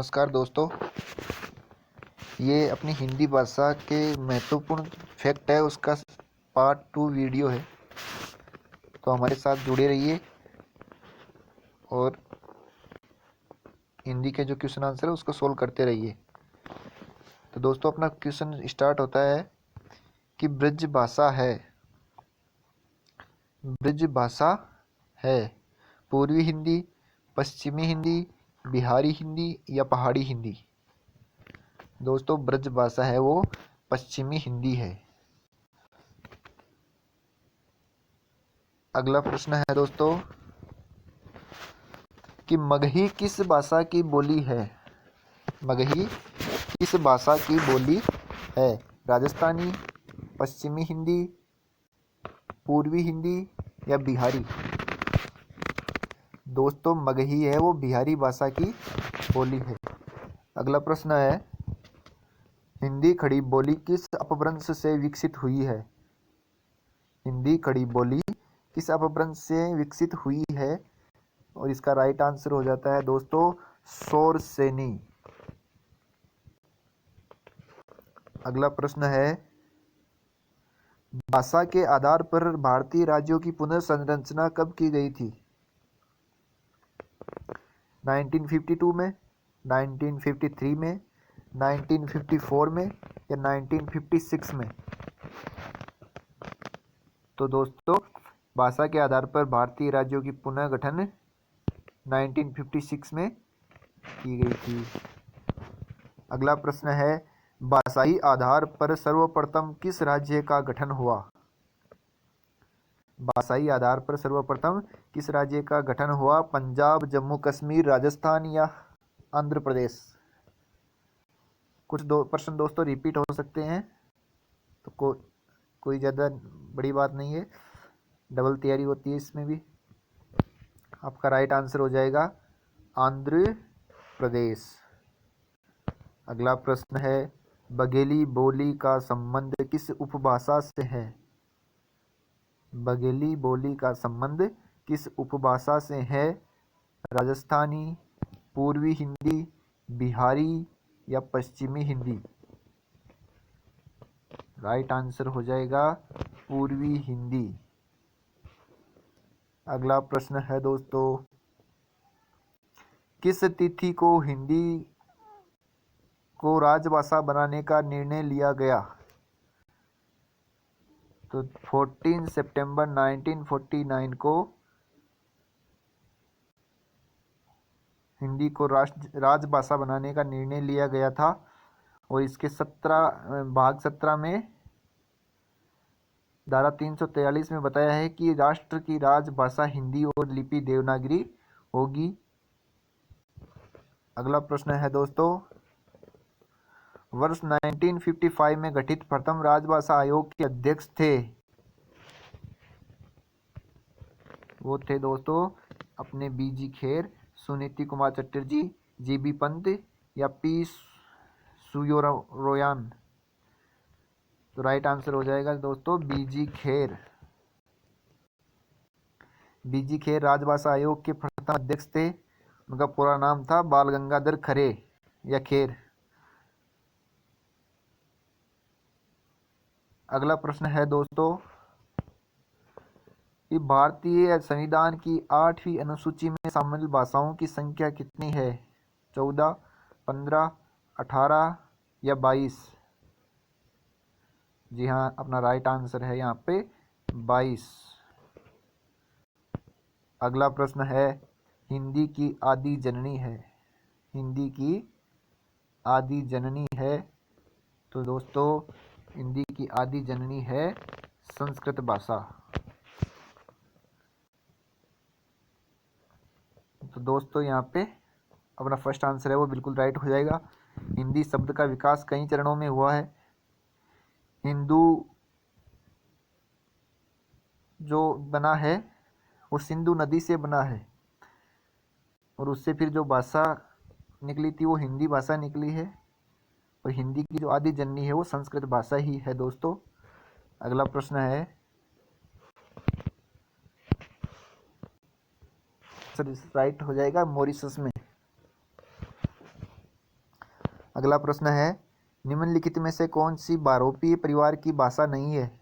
नमस्कार दोस्तों। ये अपनी हिंदी भाषा के महत्वपूर्ण फैक्ट है, उसका पार्ट 2 वीडियो है। तो हमारे साथ जुड़े रहिए और हिंदी के जो क्वेश्चन आंसर है उसको सोल्व करते रहिए। तो दोस्तों, अपना क्वेश्चन स्टार्ट होता है कि ब्रज भाषा है पूर्वी हिंदी, पश्चिमी हिंदी, बिहारी हिंदी या पहाड़ी हिंदी। दोस्तों, ब्रज भाषा है वो पश्चिमी हिंदी है। अगला प्रश्न है दोस्तों कि मगही किस भाषा की बोली है। मगही किस भाषा की बोली है? राजस्थानी, पश्चिमी हिंदी, पूर्वी हिंदी या बिहारी। दोस्तों, मगही है वो बिहारी भाषा की बोली है। अगला प्रश्न है, हिंदी खड़ी बोली किस अपभ्रंश से विकसित हुई है? हिंदी खड़ी बोली किस अपभ्रंश से विकसित हुई है? और इसका राइट आंसर हो जाता है दोस्तों शौरसेनी। अगला प्रश्न है, भाषा के आधार पर भारतीय राज्यों की पुनर्संरचना कब की गई थी? 1952 में, 1953 में, 1954 में या 1956 में? तो दोस्तों, भाषा के आधार पर भारतीय राज्यों की पुनर्गठन 1956 में की गई थी। अगला प्रश्न है, भाषाई आधार पर सर्वप्रथम किस राज्य का गठन हुआ? भाषाई आधार पर सर्वप्रथम किस राज्य का गठन हुआ? पंजाब, जम्मू कश्मीर, राजस्थान या आंध्र प्रदेश? कुछ दो प्रश्न दोस्तों रिपीट हो सकते हैं, तो कोई ज़्यादा बड़ी बात नहीं है, डबल तैयारी होती है इसमें भी। आपका राइट आंसर हो जाएगा आंध्र प्रदेश। अगला प्रश्न है, बघेली बोली का संबंध किस उपभाषा से है? बघेली बोली का संबंध किस उपभाषा से है? राजस्थानी, पूर्वी हिंदी, बिहारी या पश्चिमी हिंदी? राइट आंसर हो जाएगा पूर्वी हिंदी। अगला प्रश्न है दोस्तों, किस तिथि को हिंदी को राजभाषा बनाने का निर्णय लिया गया? तो 14 सितंबर 1949 को हिंदी को राजभाषा बनाने का निर्णय लिया गया था। और इसके भाग 17 में धारा 343 में बताया है कि राष्ट्र की राजभाषा हिंदी और लिपि देवनागरी होगी। अगला प्रश्न है दोस्तों, वर्ष 1955 में गठित प्रथम राजभाषा आयोग के अध्यक्ष थे। वो थे दोस्तों अपने बीजी खेर, सुनीति कुमार चटर्जी, जीबी पंत या पी सुयोरोयान। तो राइट आंसर हो जाएगा दोस्तों बीजी खेर। बीजी खेर राजभाषा आयोग के प्रथम अध्यक्ष थे। उनका पूरा नाम था बाल गंगाधर खरे या खेर। अगला प्रश्न है दोस्तों कि भारतीय संविधान की 8वीं अनुसूची में शामिल भाषाओं की संख्या कितनी है? 14, 15, 18 या 22? जी हाँ, अपना राइट आंसर है यहाँ पे 22। अगला प्रश्न है, हिंदी की आदि जननी है। हिंदी की आदि जननी है। तो दोस्तों, हिंदी की आदि जननी है संस्कृत भाषा। तो दोस्तों, यहाँ पे अपना फर्स्ट आंसर है वो बिल्कुल राइट हो जाएगा। हिंदी शब्द का विकास कई चरणों में हुआ है। हिंदू जो बना है वो सिंधु नदी से बना है, और उससे फिर जो भाषा निकली थी वो हिंदी भाषा निकली है। और हिंदी की जो आदि जननी है वो संस्कृत भाषा ही है दोस्तों। अगला प्रश्न है, सर राइट हो जाएगा मॉरिशस में। अगला प्रश्न है, निम्नलिखित में से कौन सी बहुरूपीय परिवार की भाषा नहीं है?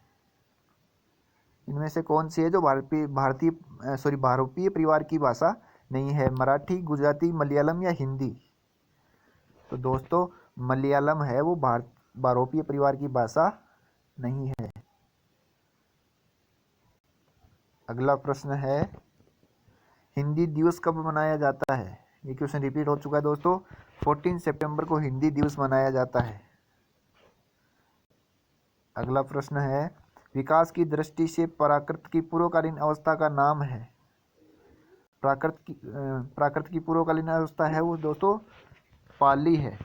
इनमें से कौन सी है जो बहुरूपीय परिवार की भाषा नहीं है? मराठी, गुजराती, मलयालम या हिंदी? तो दोस्तों मलयालम है वो बहुरूपीय परिवार की भाषा नहीं है। अगला प्रश्न है, हिंदी दिवस कब मनाया जाता है? ये क्वेश्चन रिपीट हो चुका है दोस्तों। 14 सितंबर को हिंदी दिवस मनाया जाता है। अगला प्रश्न है, विकास की दृष्टि से प्राकृत की पूर्वकालीन अवस्था का नाम है? प्राकृत की पूर्वकालीन अवस्था है वो दोस्तों पाली है।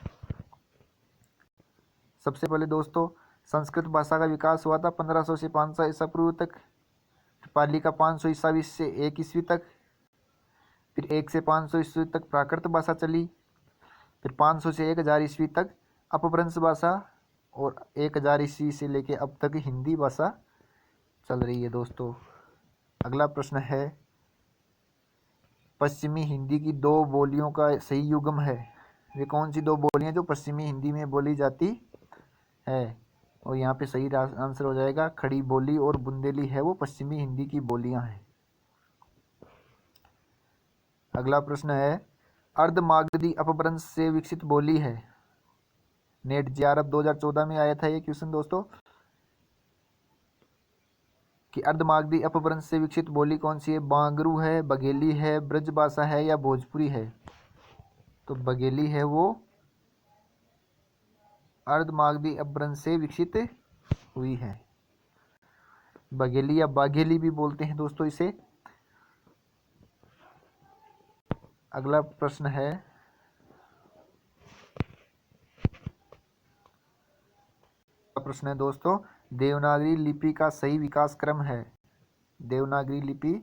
सबसे पहले दोस्तों संस्कृत भाषा का विकास हुआ था 1500 से 500 ईसा पूर्व तक। पाली का 500 ईसा से 1 ईस्वी तक। फिर 1 से 500 ईस्वी तक प्राकृत भाषा चली। फिर 500 से 1000 ईस्वी तक अपभ्रंश भाषा, और 1000 ईस्वी से लेके अब तक हिंदी भाषा चल रही है दोस्तों। अगला प्रश्न है, पश्चिमी हिंदी की 2 बोलियों का सही युग्म है? वे कौन सी 2 बोलियां जो पश्चिमी हिंदी में बोली जाती है? और यहाँ पे सही आंसर हो जाएगा खड़ी बोली और बुंदेली है वो पश्चिमी हिंदी की बोलियां हैं। अगला प्रश्न है, अर्धमागधी अपभ्रंश से विकसित बोली है? नेट जेआरएफ 2014 में आया था ये क्वेश्चन दोस्तों कि अर्धमागधी अपभ्रंश से विकसित बोली कौन सी है? बांगरू है, बघेली है, ब्रजभाषा है या भोजपुरी है? तो बघेली है वो अर्धमागधी अपभ्रंश से विकसित हुई है। बघेली या बाघेली भी बोलते हैं दोस्तों इसे। अगला प्रश्न है, दोस्तों देवनागरी लिपि का सही विकास क्रम है? देवनागरी लिपि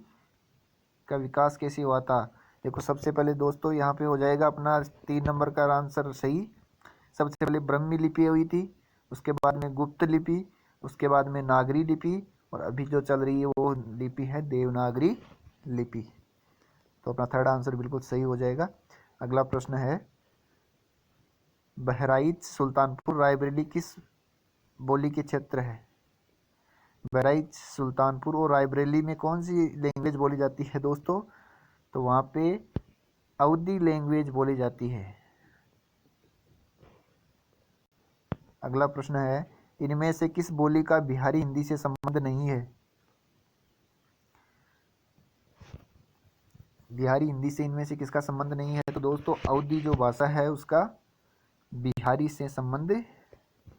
का विकास कैसे हुआ था? देखो सबसे पहले दोस्तों यहाँ पे हो जाएगा अपना 3 नंबर का आंसर सही। सबसे पहले ब्रह्मी लिपि हुई थी, उसके बाद में गुप्त लिपि, उसके बाद में नागरी लिपि, और अभी जो चल रही है वो लिपि है देवनागरी लिपि। तो अपना थर्ड आंसर बिल्कुल सही हो जाएगा। अगला प्रश्न है, बहराइच, सुल्तानपुर, रायबरेली किस बोली के क्षेत्र है? बहराइच, सुल्तानपुर और रायबरेली में कौन सी लैंग्वेज बोली जाती है दोस्तों? तो वहाँ पे अवधी लैंग्वेज बोली जाती है। अगला प्रश्न है, इनमें से किस बोली का बिहारी हिंदी से संबंध नहीं है? बिहारी हिंदी से इनमें से किसका संबंध नहीं है? तो दोस्तों अवधी जो भाषा है उसका बिहारी से संबंध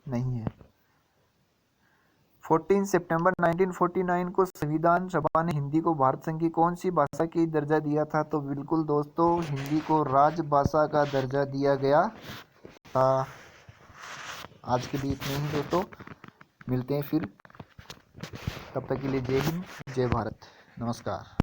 नहीं है। 14 सितंबर 1949 को संविधान सभा ने हिंदी को भारत संघ की कौन सी भाषा की दर्जा दिया था? तो बिल्कुल दोस्तों हिंदी को राजभाषा का दर्जा दिया गया था। आज के लिए इतने ही दोस्तों, मिलते हैं फिर, तब तक के लिए जय हिंद, जय भारत, नमस्कार।